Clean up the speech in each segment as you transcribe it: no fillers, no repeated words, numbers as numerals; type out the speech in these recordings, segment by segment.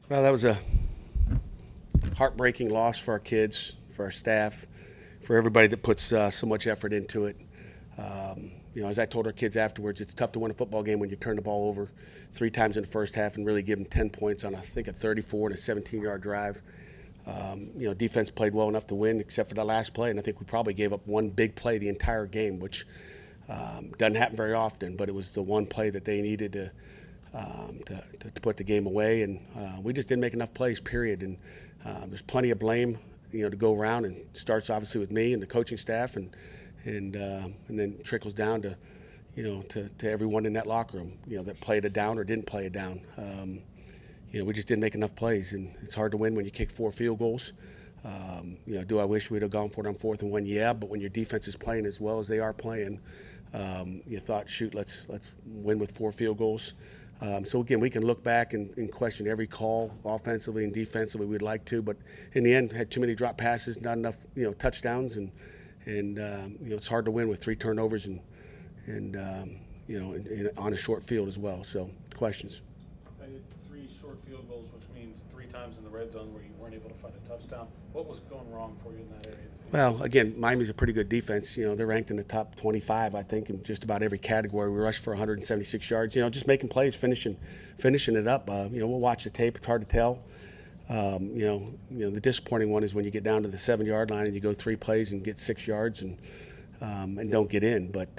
Well, that was a heartbreaking loss for our kids, for our staff, for everybody that puts so much effort into it. As I told our kids afterwards, it's tough to win a football game when you turn the ball over 3 times in the first half and really give them 10 points on, I think, a 34 and a 17-yard drive. Defense played well enough to win, except for the last play, and I think we probably gave up one big play the entire game, which doesn't happen very often, but it was the one play that they needed to put the game away, and we just didn't make enough plays, period. And there's plenty of blame, to go around, and it starts obviously with me and the coaching staff, and then trickles down to, to everyone in that locker room, that played it down or didn't play it down. We just didn't make enough plays, and it's hard to win when you kick 4 field goals. Do I wish we'd have gone for it on 4th and 1? Yeah, but when your defense is playing as well as they are playing, you thought, shoot, let's win with 4 field goals. So again, we can look back and question every call offensively and defensively. We'd like to, but in the end, had too many drop passes, not enough touchdowns, and it's hard to win with 3 turnovers and on a short field as well. So questions. I did 3 short field goals, which means 3 times in the red zone where you weren't able to find a touchdown. What was going wrong for you in that area? Well, again, Miami's a pretty good defense. They're ranked in the top 25, I think, in just about every category. We rushed for 176 yards. Just making plays, finishing it up. We'll watch the tape. It's hard to tell. The disappointing one is when you get down to the 7-yard line and you go 3 plays and get 6 yards and don't get in. But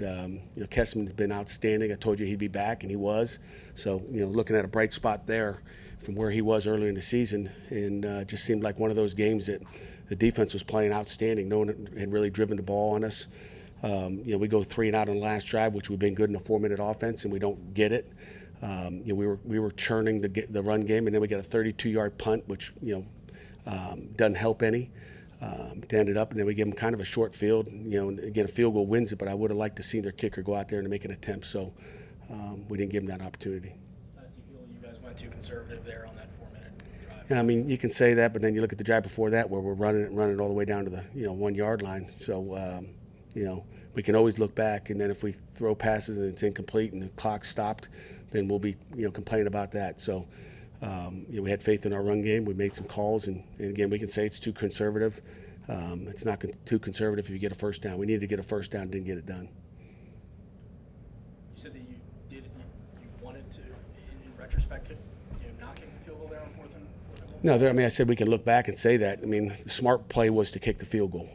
Kessman's been outstanding. I told you he'd be back, and he was. So looking at a bright spot there from where he was earlier in the season, and just seemed like one of those games that the defense was playing outstanding. No one had really driven the ball on us. We go 3 and out on the last drive, which we've been good in a 4-minute offense, and we don't get it. We were churning the run game, and then we got a 32-yard punt, which doesn't help any. To end it up, and then we give them kind of a short field. And again, a field goal wins it, but I would have liked to see their kicker go out there and make an attempt. So we didn't give them that opportunity. Do you feel you guys went too conservative there on that 4-minute drive? I mean, you can say that, but then you look at the drive before that where we're running all the way down to the 1-yard line. So we can always look back, and then if we throw passes and it's incomplete and the clock stopped, then we'll be complaining about that. So we had faith in our run game. We made some calls, and again, we can say it's too conservative. It's not too conservative if you get a first down. We needed to get a first down, didn't get it done. You said that you wanted to, in retrospect, not kick the field goal there on 4th and 1? No, I said we can look back and say that. The smart play was to kick the field goal.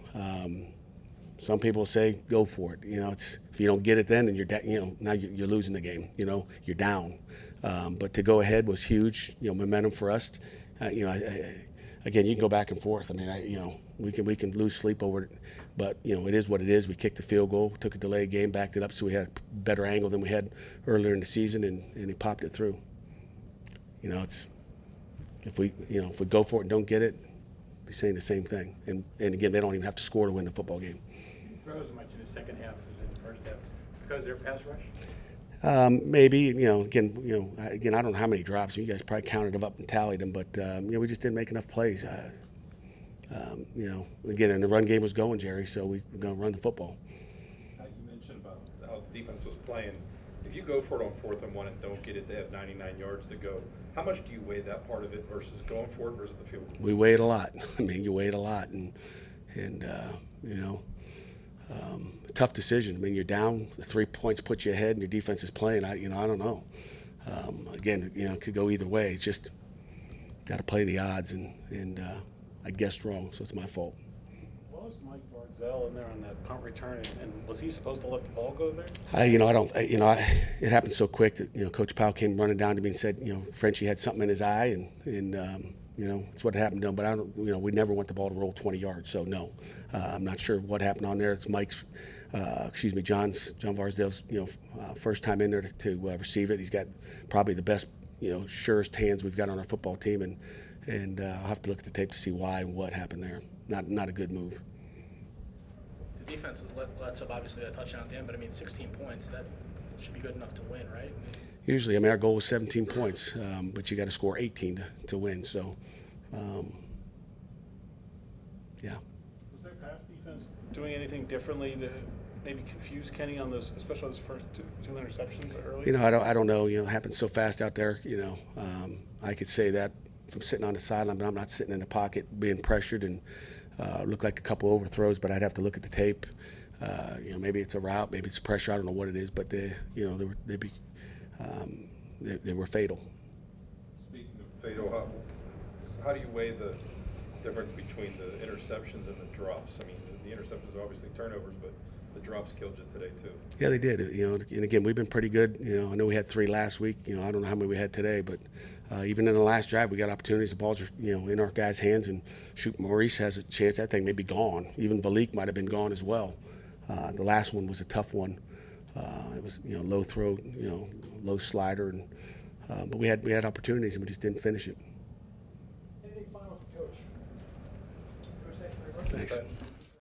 Some people say go for it. It's if you don't get it then, and you're now you're losing the game. You're down. But to go ahead was huge. Momentum for us. Again, you can go back and forth. We can lose sleep over it, but it is what it is. We kicked the field goal, took a delayed game, backed it up, so we had a better angle than we had earlier in the season, and he popped it through. It's if we go for it and don't get it, we're saying the same thing. And again, they don't even have to score to win the football game. Throws as much in the second half as in the first half because they're pass rush. Maybe again, I don't know how many drops. You guys probably counted them up and tallied them, but we just didn't make enough plays. Again, and the run game was going, Jerry. So we're going to run the football. You mentioned about how the defense was playing. If you go for it on 4th and 1 and don't get it, they have 99 yards to go. How much do you weigh that part of it versus going for it versus the field goal? We weigh it a lot. You weigh it a lot, and tough decision. You're down. The 3 points put you ahead, and your defense is playing. I don't know. Again, it could go either way. It's just got to play the odds, and I guessed wrong, so it's my fault. What was Mike Barzell in there on that punt return, and was he supposed to let the ball go there? It happened so quick that Coach Powell came running down to me and said, Frenchie had something in his eye, and it's what happened to him. But I don't, we never want the ball to roll 20 yards, so no, I'm not sure what happened on there. It's Mike's, John Barzell's, first time in there to receive it. He's got probably the best, surest hands we've got on our football team, and I'll have to look at the tape to see why and what happened there. Not a good move. The defense lets up obviously a touchdown at the end, but 16 points, that should be good enough to win, right? Usually, our goal was 17 points, but you got to score 18 to win. So, yeah. Was their pass defense doing anything differently to maybe confuse Kenny on those, especially those first two interceptions early? I don't know. It happened so fast out there. I could say that from sitting on the sideline, but I'm not sitting in the pocket being pressured and look like a couple overthrows. But I'd have to look at the tape. Maybe it's a route, maybe it's pressure. I don't know what it is, but they were fatal. Speaking of fatal, how do you weigh the difference between the interceptions and the drops? I mean, the interceptions are obviously turnovers, but the drops killed you today too. Yeah, they did. And again, we've been pretty good. I know we had 3 last week. I don't know how many we had today, but even in the last drive, we got opportunities. The balls are, in our guys' hands, and shoot, Maurice has a chance. That thing may be gone. Even Valik might have been gone as well. The last one was a tough one. It was, low throw, low slider, and but we had opportunities and we just didn't finish it. Anything final for Coach? Coach, thank you very much. Thanks.